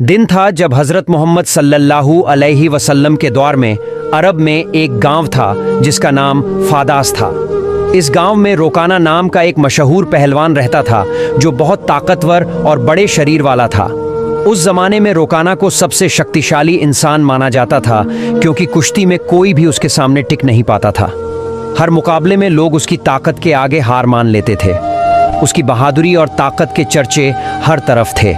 दिन था जब हजरत मोहम्मद सल्लल्लाहु अलैहि वसल्लम के दौर में अरब में एक गांव था जिसका नाम फादास था। इस गांव में रोकाना नाम का एक मशहूर पहलवान रहता था जो बहुत ताकतवर और बड़े शरीर वाला था। उस जमाने में रोकाना को सबसे शक्तिशाली इंसान माना जाता था क्योंकि कुश्ती में कोई भी उसके सामने टिक नहीं पाता था। हर मुकाबले में लोग उसकी ताकत के आगे हार मान लेते थे। उसकी बहादुरी और ताकत के चर्चे हर तरफ थे।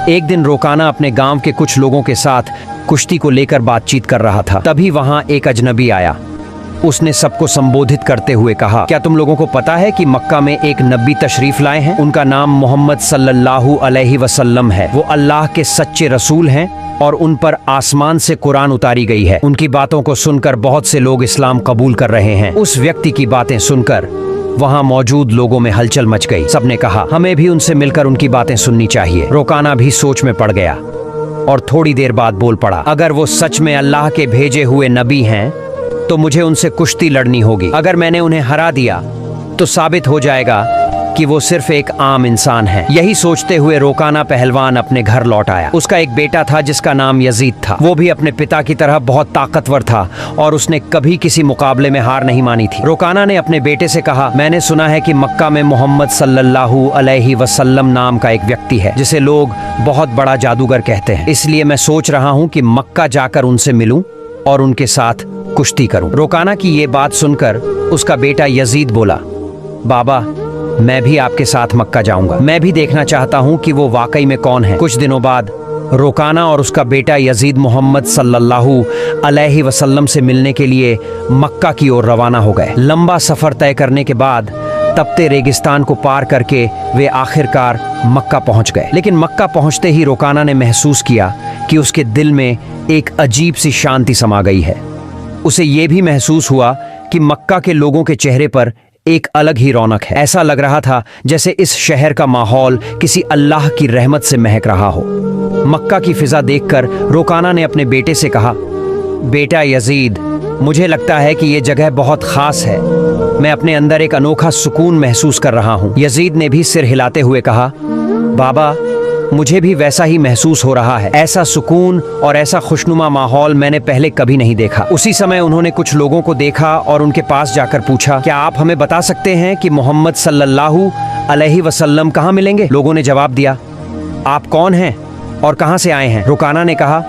एक दिन रोकाना अपने गांव के कुछ लोगों के साथ कुश्ती को लेकर बातचीत कर रहा था। तभी वहां एक अजनबी आया। उसने सबको संबोधित करते हुए कहा, क्या तुम लोगों को पता है कि मक्का में एक नबी तशरीफ लाए हैं? उनका नाम मोहम्मद सल्लल्लाहु अलैहि वसल्लम है। वो अल्लाह के सच्चे रसूल हैं और उन पर आसमान से कुरान उतारी गई है। उनकी बातों को सुनकर बहुत से लोग इस्लाम कबूल कर रहे हैं। उस व्यक्ति की बातें सुनकर वहां मौजूद लोगों में हलचल मच गई। सबने कहा, हमें भी उनसे मिलकर उनकी बातें सुननी चाहिए। रोकाना भी सोच में पड़ गया और थोड़ी देर बाद बोल पड़ा, अगर वो सच में अल्लाह के भेजे हुए नबी हैं तो मुझे उनसे कुश्ती लड़नी होगी। अगर मैंने उन्हें हरा दिया तो साबित हो जाएगा कि वो सिर्फ एक आम इंसान है। यही सोचते हुए रोकाना पहलवान अपने घर लौट आया। उसका एक बेटा था जिसका नाम यजीद था। वो भी अपने पिता की तरह बहुत ताकतवर था और उसने कभी किसी मुकाबले में हार नहीं मानी थी। रोकाना ने अपने बेटे से कहा, मैंने सुना है कि मक्का में मोहम्मद सल्लल्लाहु अलैहि वसल्लम नाम का एक व्यक्ति है जिसे लोग बहुत बड़ा जादूगर कहते हैं। इसलिए मैं सोच रहा हूँ कि मक्का जाकर उनसे मिलूं और उनके साथ कुश्ती करूं। रोकाना की ये बात सुनकर उसका बेटा यजीद बोला, बाबा मैं भी आपके साथ मक्का जाऊंगा। मैं भी देखना चाहता हूं कि वो वाकई में कौन है। कुछ दिनों बाद रोकाना और उसका बेटा यजीद मोहम्मद सल्लल्लाहु अलैहि वसल्लम से मिलने के लिए मक्का की ओर रवाना हो गए। लंबा सफर तय करने के बाद तपते रेगिस्तान को पार करके वे आखिरकार मक्का पहुंच गए। लेकिन मक्का पहुंचते ही रोकाना ने महसूस किया कि उसके दिल में एक अजीब सी शांति समा गई है। उसे ये भी महसूस हुआ कि मक्का के लोगों के चेहरे पर एक अलग ही रौनक है। ऐसा लग रहा था जैसे इस शहर का माहौल किसी अल्लाह की रहमत से महक रहा हो। मक्का की फिजा देखकर रोकाना ने अपने बेटे से कहा, बेटा यजीद, मुझे लगता है कि ये जगह बहुत खास है। मैं अपने अंदर एक अनोखा सुकून महसूस कर रहा हूँ। यजीद ने भी सिर हिलाते हुए कहा, बाबा मुझे भी वैसा ही महसूस हो रहा है। ऐसा सुकून और ऐसा खुशनुमा माहौल मैंने पहले कभी नहीं देखा। उसी समय उन्होंने कुछ लोगों को देखा और उनके पास जाकर पूछा, क्या आप हमें बता सकते हैं कि मोहम्मद सल्लल्लाहु अलैहि वसल्लम कहाँ मिलेंगे? लोगों ने जवाब दिया, आप कौन हैं और कहाँ से आए हैं? रोकाना ने कहा,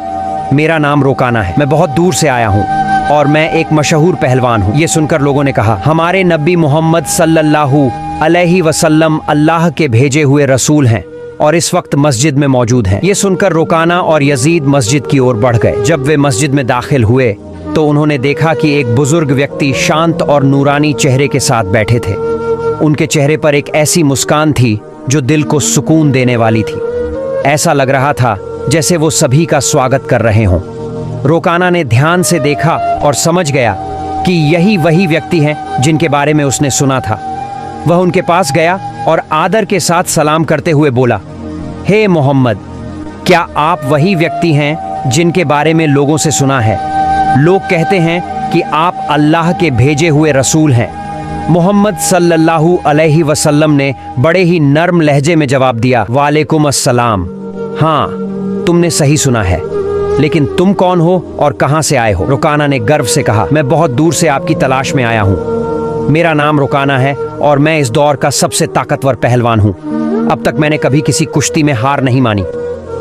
मेरा नाम रोकाना है, मैं बहुत दूर से आया हूँ और मैं एक मशहूर पहलवान हूँ। ये सुनकर लोगों ने कहा, हमारे नबी मोहम्मद सल्लल्लाहु अलैहि वसल्लम अल्लाह के भेजे हुए रसूल हैं और इस वक्त मस्जिद में मौजूद हैं। ये सुनकर रोकाना और यजीद मस्जिद की ओर बढ़ गए। जब वे मस्जिद में दाखिल हुए तो उन्होंने देखा कि एक बुजुर्ग व्यक्ति शांत और नूरानी चेहरे के साथ बैठे थे। उनके चेहरे पर एक ऐसी मुस्कान थी जो दिल को सुकून देने वाली थी। ऐसा लग रहा था जैसे वो सभी का स्वागत कर रहे हों। रोकाना ने ध्यान से देखा और समझ गया कि यही वही व्यक्ति हैं जिनके बारे में उसने सुना था। वह उनके पास गया और आदर के साथ सलाम करते हुए बोला, हे मोहम्मद, क्या आप वही व्यक्ति हैं जिनके बारे में लोगों से सुना है? लोग कहते हैं कि आप अल्लाह के भेजे हुए रसूल हैं। मोहम्मद सल्लल्लाहु अलैहि वसल्लम ने बड़े ही नर्म लहजे में जवाब दिया, वालेकुम अस्सलाम। हाँ, तुमने सही सुना है, लेकिन तुम कौन हो और कहां से आए हो? रोकाना ने गर्व से कहा, मैं बहुत दूर से आपकी तलाश में आया हूं। मेरा नाम रोकाना है और मैं इस दौर का सबसे ताकतवर पहलवान हूँ। अब तक मैंने कभी किसी कुश्ती में हार नहीं मानी।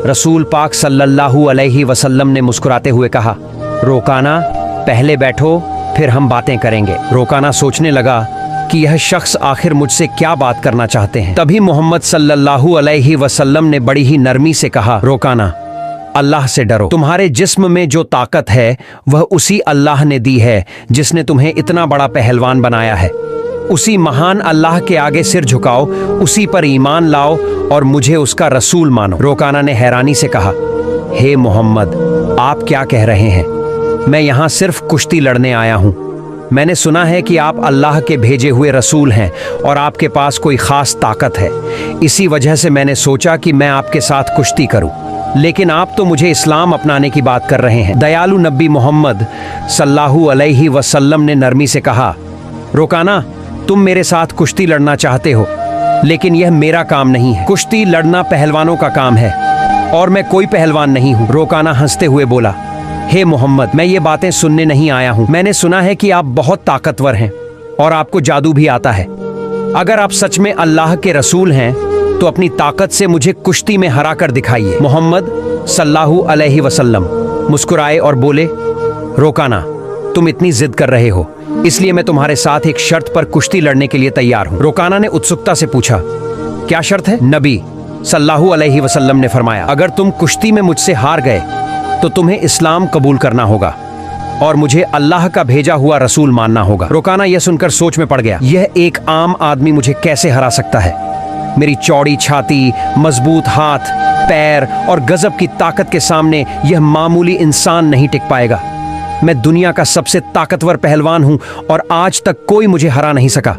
रसूल पाक सल्लल्लाहु अलैहि वसल्लम ने मुस्कुराते हुए कहा, रोकाना पहले बैठो, फिर हम बातें करेंगे। रोकाना सोचने लगा कि यह शख्स आखिर मुझसे क्या बात करना चाहते हैं। तभी मोहम्मद सल्लल्लाहु अलैहि वसल्लम ने बड़ी ही नरमी से कहा, रोकाना अल्लाह से डरो। तुम्हारे जिस्म में जो ताकत है वह उसी अल्लाह ने दी है जिसने तुम्हें इतना बड़ा पहलवान बनाया है। उसी महान अल्लाह के आगे सिर झुकाओ, उसी पर ईमान लाओ और मुझे उसका रसूल मानो। रोकाना ने हैरानी से कहा, हे मोहम्मद, आप क्या कह रहे हैं? मैं यहाँ सिर्फ कुश्ती लड़ने आया हूँ। मैंने सुना है कि आप अल्लाह के भेजे हुए रसूल हैं और आपके पास कोई खास ताकत है। इसी वजह से मैंने सोचा कि मैं आपके साथ कुश्ती करूँ। लेकिन आप तो मुझे इस्लाम अपनाने की बात कर रहे हैं। दयालु नबी मोहम्मद सल्लल्लाहु अलैहि वसल्लम ने नरमी से कहा, रोकाना, तुम मेरे साथ कुश्ती लड़ना चाहते हो, लेकिन यह मेरा काम नहीं है। कुश्ती लड़ना पहलवानों का काम है। और मैं कोई पहलवान नहीं हूँ। रोकाना हंसते हुए बोला, हे मोहम्मद, मैं ये बातें सुनने नहीं आया हूँ। मैंने सुना है कि आप बहुत ताकतवर हैं और आपको जादू भी आता है। अगर आप सच में अल्लाह के रसूल हैं तो अपनी ताकत से मुझे कुश्ती में हरा कर दिखाइए। मोहम्मद सल्लल्लाहु अलैहि वसल्लम मुस्कुराए और बोले, रोकाना, तुम इतनी जिद कर रहे हो, इसलिए मैं तुम्हारे साथ एक शर्त पर कुश्ती लड़ने के लिए तैयार हूँ। रोकाना ने उत्सुकता से पूछा, क्या शर्त है? नबी सल्लल्लाहु अलैहि वसल्लम ने फरमाया, अगर तुम कुश्ती में मुझसे हार गए तो तुम्हें इस्लाम कबूल करना होगा और मुझे अल्लाह का भेजा हुआ रसूल मानना होगा। रोकाना यह सुनकर सोच में पड़ गया, यह एक आम आदमी मुझे कैसे हरा सकता है? मेरी चौड़ी छाती, मजबूत हाथ पैर और गजब की ताकत के सामने यह मामूली इंसान नहीं टिक पाएगा। मैं दुनिया का सबसे ताकतवर पहलवान हूं और आज तक कोई मुझे हरा नहीं सका।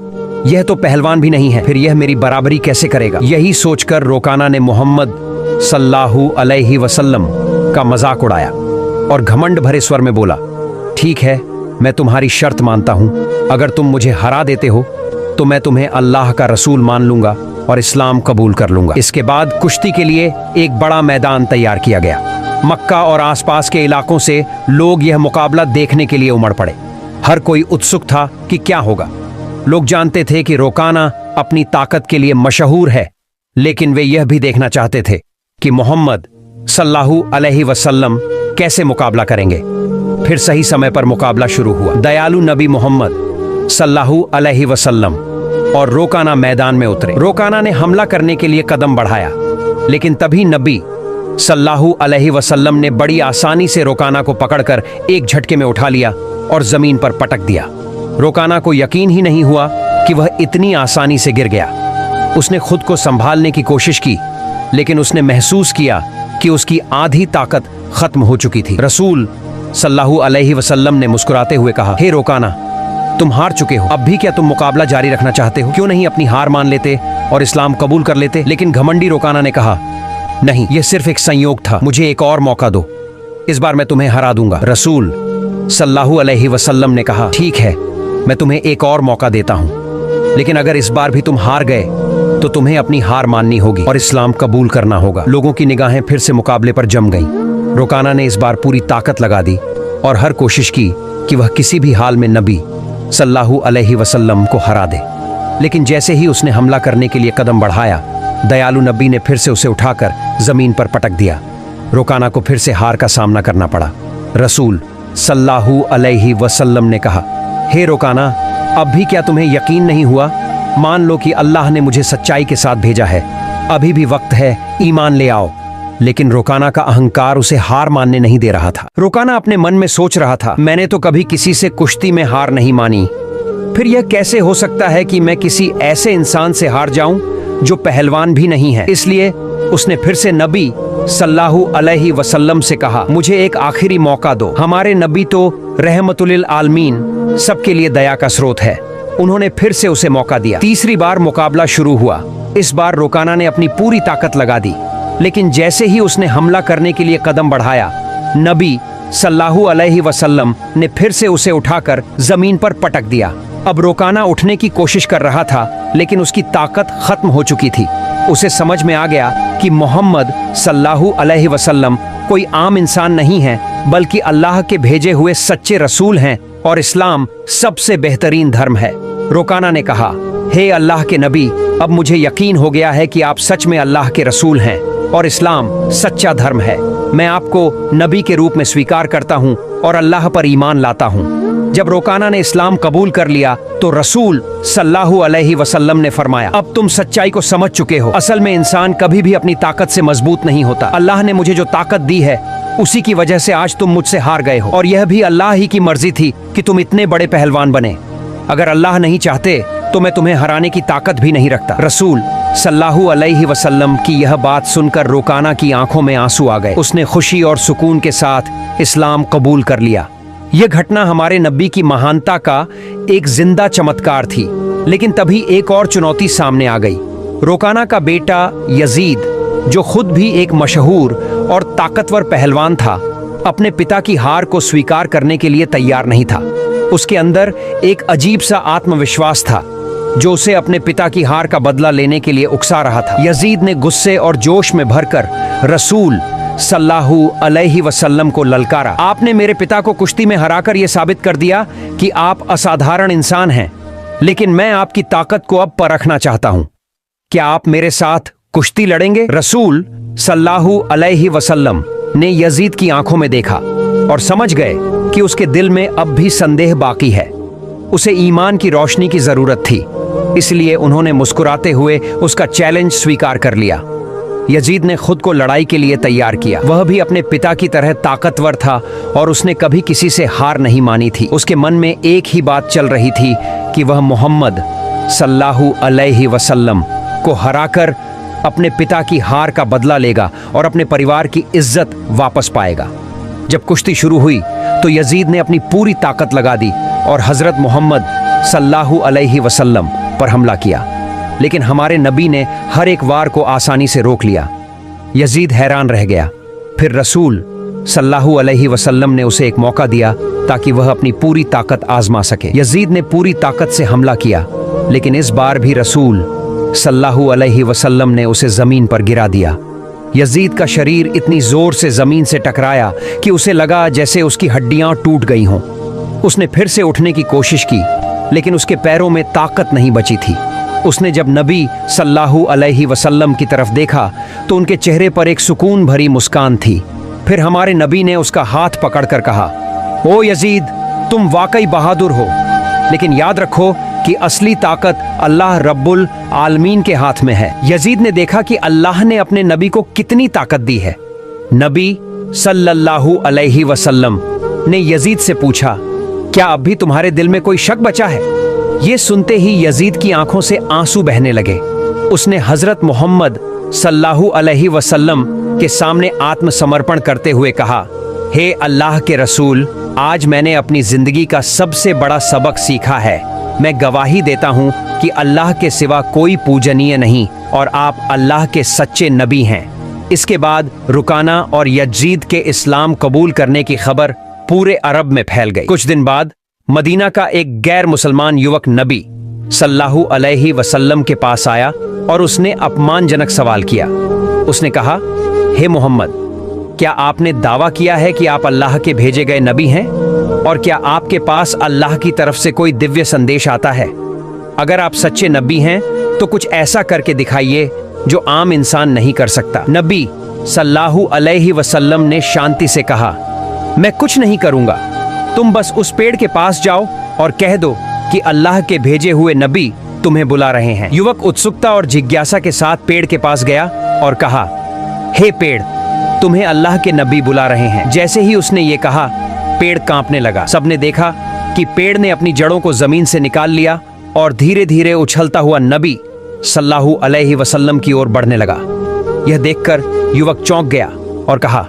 यह तो पहलवान भी नहीं है, फिर यह मेरी बराबरी कैसे करेगा? यही सोचकर रोकाना ने मोहम्मद सल्लल्लाहु अलैहि वसल्लम का मजाक उड़ाया और घमंड भरे स्वर में बोला, ठीक है, मैं तुम्हारी शर्त मानता हूं। अगर तुम मुझे हरा देते हो तो मैं तुम्हें अल्लाह का रसूल मान लूंगा और इस्लाम कबूल कर लूंगा। इसके बाद कुश्ती के लिए एक बड़ा मैदान तैयार किया गया। मक्का और आसपास के इलाकों से लोग यह मुकाबला देखने के लिए उमड़ पड़े। हर कोई उत्सुक था कि क्या होगा। लोग जानते थे कि रोकाना अपनी ताकत के लिए मशहूर है, लेकिन वे यह भी देखना चाहते थे कि मोहम्मद सल्लल्लाहु अलैहि वसल्लम कैसे मुकाबला करेंगे। फिर सही समय पर मुकाबला शुरू हुआ। दयालु नबी मोहम्मद सल्लल्लाहु अलैहि वसल्लम और रोकाना मैदान में उतरे। रोकाना ने हमला करने के लिए कदम बढ़ाया, लेकिन तभी नबी सल्लल्लाहु अलैहि वसल्लम ने बड़ी आसानी से रोकाना को पकड़कर एक झटके में उठा लिया और जमीन पर पटक दिया। रोकाना को यकीन ही नहीं हुआ कि वह इतनी आसानी से गिर गया। उसने खुद को संभालने की कोशिश की, लेकिन उसने महसूस किया कि उसकी आधी ताकत खत्म हो चुकी थी। रसूल सल्लल्लाहु अलैहि वसल्लम ने मुस्कुराते हुए कहा, हे रोकाना, तुम हार चुके हो। अब भी क्या तुम मुकाबला जारी रखना चाहते हो? क्यों नहीं अपनी हार मान लेते और इस्लाम कबूल कर लेते? लेकिन घमंडी रोकाना ने कहा, नहीं, यह सिर्फ एक संयोग था, मुझे एक और मौका दो, इस बार मैं तुम्हें हरा दूंगा। रसूल सल्लल्लाहु अलैहि वसल्लम ने कहा, ठीक है, मैं तुम्हें एक और मौका देता हूं, लेकिन अगर इस बार भी तुम हार गए तो तुम्हें अपनी हार माननी होगी और इस्लाम कबूल करना होगा। लोगों की निगाहें फिर से मुकाबले पर जम गईं। रोकाना ने इस बार पूरी ताकत लगा दी और हर कोशिश की कि वह किसी भी हाल में नबी सल्लल्लाहु अलैहि वसल्लम को हरा दे। लेकिन जैसे ही उसने हमला करने के लिए कदम बढ़ाया, दयालु नबी ने फिर से उसे उठाकर जमीन पर पटक दिया। रोकाना को फिर से हार का सामना करना पड़ा। रसूल सल्लल्लाहु अलैहि वसल्लम ने कहा, हे रोकाना, अब भी क्या तुम्हें यकीन नहीं हुआ? मान लो कि अल्लाह ने मुझे सच्चाई के साथ भेजा है, अभी भी वक्त है, ईमान ले आओ। लेकिन रोकाना का अहंकार उसे हार मानने नहीं दे रहा था। रोकाना अपने मन में सोच रहा था, मैंने तो कभी किसी से कुश्ती में हार नहीं मानी, फिर यह कैसे हो सकता है कि मैं किसी ऐसे इंसान से हार जाऊं जो पहलवान भी नहीं है। इसलिए उसने फिर से नबी सल्लल्लाहु अलैहि वसल्लम से कहा, मुझे एक आखिरी मौका दो। हमारे नबी तो रहमतुल आलमीन, सबके लिए दया का स्रोत है। उन्होंने फिर से उसे मौका दिया। तीसरी बार मुकाबला शुरू हुआ। इस बार रोकाना ने अपनी पूरी ताकत लगा दी, लेकिन जैसे ही उसने हमला करने के लिए कदम बढ़ाया, नबी सल्लल्लाहु अलैहि वसल्लम ने फिर से उसे उठाकर जमीन पर पटक दिया। अब रोकाना उठने की कोशिश कर रहा था, लेकिन उसकी ताकत खत्म हो चुकी थी। उसे समझ में आ गया कि मोहम्मद सल्लल्लाहु अलैहि वसल्लम कोई आम इंसान नहीं है, बल्कि अल्लाह के भेजे हुए सच्चे रसूल हैं और इस्लाम सबसे बेहतरीन धर्म है। रोकाना ने कहा, हे अल्लाह के नबी, अब मुझे यकीन हो गया है कि आप सच में अल्लाह के रसूल हैं और इस्लाम सच्चा धर्म है। मैं आपको नबी के रूप में स्वीकार करता हूँ और अल्लाह पर ईमान लाता हूँ। जब रोकाना ने इस्लाम कबूल कर लिया तो रसूल सल्लल्लाहु अलैहि वसल्लम ने फरमाया, अब तुम सच्चाई को समझ चुके हो। असल में इंसान कभी भी अपनी ताकत से मजबूत नहीं होता। अल्लाह ने मुझे जो ताकत दी है, उसी की वजह से आज तुम मुझसे हार गए हो, और यह भी अल्लाह ही की मर्जी थी कि तुम इतने बड़े पहलवान बने। अगर अल्लाह नहीं चाहते तो मैं तुम्हें हराने की ताकत भी नहीं रखता। रसूल सल्लल्लाहु अलैहि वसल्लम की यह बात सुनकर रोकाना की आंखों में आंसू आ गए। उसने खुशी और सुकून के साथ इस्लाम कबूल कर लिया। यह घटना हमारे नबी की महानता का एक जिंदा चमत्कार थी। लेकिन तभी एक और चुनौती सामने आ गई। रोकाना का बेटा यजीद, जो खुद भी एक मशहूर और ताकतवर पहलवान था, अपने पिता की हार को स्वीकार करने के लिए तैयार नहीं था। उसके अंदर एक अजीब सा आत्मविश्वास था। जो उसे अपने पिता की हार का बदला लेने के लिए उकसा रहा था। यजीद ने गुस्से और जोश में भरकर रसूल सल्लल्लाहु अलैहि वसल्लम को ललकारा। आपने मेरे पिता को कुश्ती में हराकर यह साबित कर दिया कि आप असाधारण इंसान हैं, लेकिन मैं आपकी ताकत को अब परखना चाहता हूं। क्या आप मेरे साथ कुश्ती लड़ेंगे? रसूल सल्लल्लाहु अलैहि वसल्लम ने यजीद की आंखों में देखा और समझ गए कि उसके दिल में अब भी संदेह बाकी है। उसे ईमान की रोशनी की जरूरत थी, इसलिए उन्होंने मुस्कुराते हुए उसका चैलेंज स्वीकार कर लिया। यजीद ने खुद को लड़ाई के लिए तैयार किया। वह भी अपने पिता की तरह ताकतवर था और उसने कभी किसी से हार नहीं मानी थी। उसके मन में एक ही बात चल रही थी कि वह मोहम्मद सल्लल्लाहु अलैहि वसल्लम को हराकर अपने पिता की हार का बदला लेगा और अपने परिवार की इज्जत वापस पाएगा। जब कुश्ती शुरू हुई तो यजीद ने अपनी पूरी ताकत लगा दी और हजरत मोहम्मद सल्लल्लाहु अलैहि वसल्लम पर हमला किया, लेकिन हमारे नबी ने हर एक वार को आसानी से रोक लिया। यजीद हैरान रह गया। फिर रसूल सल्लल्लाहु अलैहि वसल्लम ने उसे एक मौका दिया ताकि वह अपनी पूरी ताकत आजमा सके। यजीद ने पूरी ताकत से हमला किया, लेकिन इस बार भी रसूल सल्लल्लाहु अलैहि वसल्लम ने उसे जमीन पर गिरा दिया। यजीद का शरीर इतनी जोर से जमीन से टकराया कि उसे लगा जैसे उसकी हड्डियां टूट गई हों। उसने फिर से उठने की कोशिश की, लेकिन उसके पैरों में ताकत नहीं बची थी। उसने जब नबी सल्लल्लाहु अलैहि वसल्लम की तरफ देखा तो उनके चेहरे पर एक सुकून भरी मुस्कान थी। फिर हमारे नबी ने उसका हाथ पकड़कर कहा, ओ यजीद, तुम वाकई बहादुर हो, लेकिन याद रखो कि असली ताकत अल्लाह रब्बुल आलमीन के हाथ में है। यजीद ने देखा कि अल्लाह ने अपने नबी को कितनी ताकत दी है। नबी सल्लल्लाहु अलैहि वसल्लम ने यजीद से पूछा, क्या अब भी तुम्हारे दिल में कोई शक बचा है? ये सुनते ही यजीद की आंखों से आंसू बहने लगे। उसने हजरत मोहम्मद सल्लल्लाहु अलैहि वसल्लम के सामने आत्मसमर्पण करते हुए कहा, हे अल्लाह के रसूल, आज मैंने अपनी जिंदगी का सबसे बड़ा सबक सीखा है। मैं गवाही देता हूँ कि अल्लाह के सिवा कोई पूजनीय नहीं और आप अल्लाह के सच्चे नबी हैं। इसके बाद रुकाना और यजीद के इस्लाम कबूल करने की खबर पूरे अरब में फैल गई। कुछ दिन बाद मदीना का एक गैर मुसलमान युवक नबी सल्लल्लाहु अलैहि वसल्लम के पास आया और उसने अपमानजनक सवाल किया। उसने कहा, हे मोहम्मद, क्या आपने दावा किया है कि आप अल्लाह के भेजे गए नबी हैं? और क्या आपके पास अल्लाह की तरफ से कोई दिव्य संदेश आता है? अगर आप सच्चे नबी हैं तो कुछ ऐसा करके दिखाइए जो आम इंसान नहीं कर सकता। नबी सल्लल्लाहु अलैहि वसल्लम ने शांति से कहा, मैं कुछ नहीं करूंगा, तुम बस उस पेड़ के पास जाओ और कह दो कि अल्लाह के भेजे हुए नबी तुम्हें बुला रहे हैं। युवक उत्सुकता और जिज्ञासा के साथ पेड़ के पास गया और कहा, हे पेड़, तुम्हें अल्लाह के नबी बुला रहे हैं। जैसे ही उसने ये कहा, पेड़ कांपने लगा। सबने देखा कि पेड़ ने अपनी जड़ों को जमीन से निकाल लिया और धीरे धीरे उछलता हुआ नबी सल्लल्लाहु अलैहि वसल्लम की ओर बढ़ने लगा। यह देखकर युवक चौंक गया और कहा,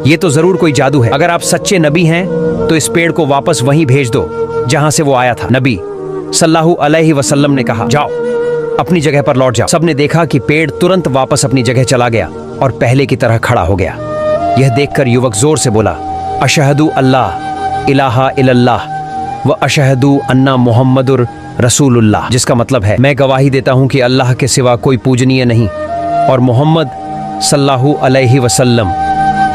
यह तो जरूर कोई जादू है। अगर आप सच्चे नबी हैं तो इस पेड़ को वापस वहीं भेज दो जहां से वो आया था। नबी सल्लल्लाहु अलैहि वसल्लम ने कहा, जाओ, अपनी जगह पर लौट जाओ। सबने देखा कि पेड़ तुरंत वापस अपनी जगह चला गया और पहले की तरह खड़ा हो गया। यह देखकर युवक जोर से बोला, अशहदु अल्लाह इलाहा इल्लल्लाह व अशहदु अन्ना मुहम्मदुर रसूलुल्लाह, जिसका मतलब है, मैं गवाही देता हूं कि अल्लाह के सिवा कोई पूजनीय नहीं और मोहम्मद सल्लल्लाहु अलैहि वसल्लम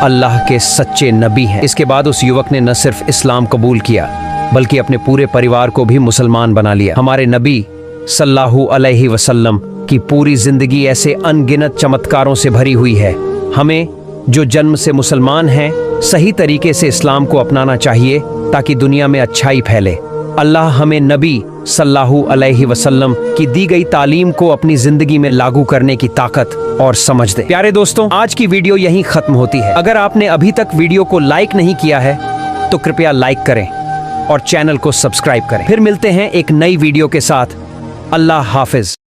अल्लाह के सच्चे नबी हैं। इसके बाद उस युवक ने न सिर्फ इस्लाम कबूल किया बल्कि अपने पूरे परिवार को भी मुसलमान बना लिया। हमारे नबी सल्लल्लाहु अलैहि वसल्लम की पूरी जिंदगी ऐसे अनगिनत चमत्कारों से भरी हुई है। हमें जो जन्म से मुसलमान हैं सही तरीके से इस्लाम को अपनाना चाहिए ताकि दुनिया में अच्छाई फैले। अल्लाह हमें नबी सल्लल्लाहु अलैहि वसल्लम की दी गई तालीम को अपनी जिंदगी में लागू करने की ताकत और समझ दे। प्यारे दोस्तों, आज की वीडियो यहीं खत्म होती है। अगर आपने अभी तक वीडियो को लाइक नहीं किया है तो कृपया लाइक करें और चैनल को सब्सक्राइब करें। फिर मिलते हैं एक नई वीडियो के साथ। अल्लाह हाफिज।